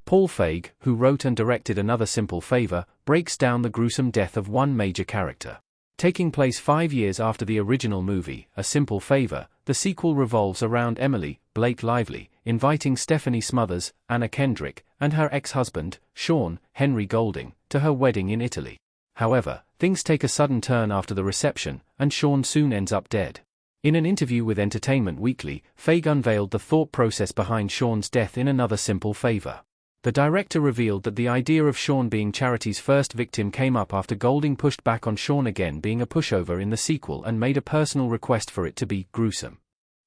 Paul Feig, who wrote and directed Another Simple Favor, breaks down the gruesome death of one major character. Taking place 5 years after the original movie, A Simple Favor, the sequel revolves around Emily, Blake Lively, inviting Stephanie Smothers, Anna Kendrick, and her ex-husband, Sean, Henry Golding, to her wedding in Italy. However, things take a sudden turn after the reception, and Sean soon ends up dead. In an interview with Entertainment Weekly, Feig unveiled the thought process behind Sean's death in Another Simple Favor. The director revealed that the idea of Sean being Charity's first victim came up after Golding pushed back on Sean again being a pushover in the sequel and made a personal request for it to be gruesome.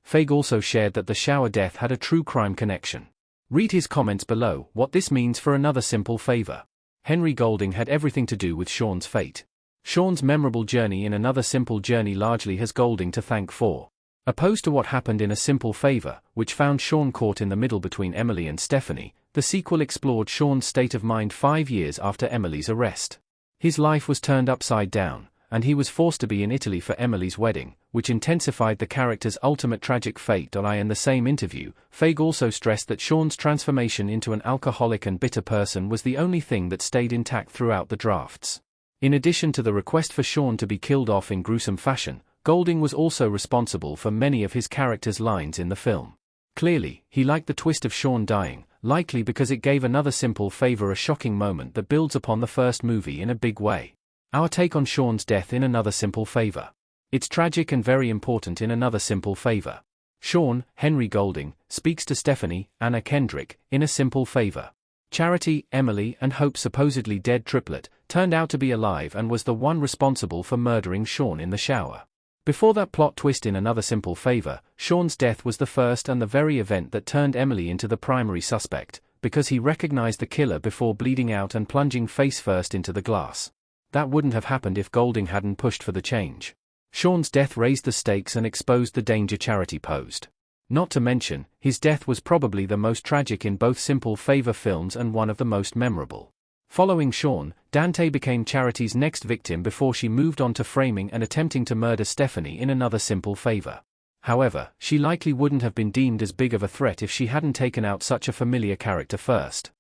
Feig also shared that the shower death had a true crime connection. Read his comments below. What this means for Another Simple Favor. Henry Golding had everything to do with Sean's fate. Sean's memorable journey in Another Simple Journey largely has Golding to thank for. Opposed to what happened in A Simple Favor, which found Sean caught in the middle between Emily and Stephanie, the sequel explored Sean's state of mind 5 years after Emily's arrest. His life was turned upside down, and he was forced to be in Italy for Emily's wedding, which intensified the character's ultimate tragic fate. In the same interview, Feig also stressed that Sean's transformation into an alcoholic and bitter person was the only thing that stayed intact throughout the drafts. In addition to the request for Sean to be killed off in gruesome fashion, Golding was also responsible for many of his character's lines in the film. Clearly, he liked the twist of Sean dying, likely because it gave Another Simple Favor a shocking moment that builds upon the first movie in a big way. Our take on Sean's death in Another Simple Favor. It's tragic and very important in Another Simple Favor. Sean, Henry Golding, speaks to Stephanie, Anna Kendrick, in A Simple Favor. Charity, Emily, and Hope's supposedly dead triplet, turned out to be alive and was the one responsible for murdering Sean in the shower. Before that plot twist in Another Simple Favor, Sean's death was the first and the very event that turned Emily into the primary suspect, because he recognized the killer before bleeding out and plunging face first into the glass. That wouldn't have happened if Golding hadn't pushed for the change. Sean's death raised the stakes and exposed the danger Charity posed. Not to mention, his death was probably the most tragic in both Simple Favor films and one of the most memorable. Following Sean, Dante became Charity's next victim before she moved on to framing and attempting to murder Stephanie in Another Simple Favor. However, she likely wouldn't have been deemed as big of a threat if she hadn't taken out such a familiar character first.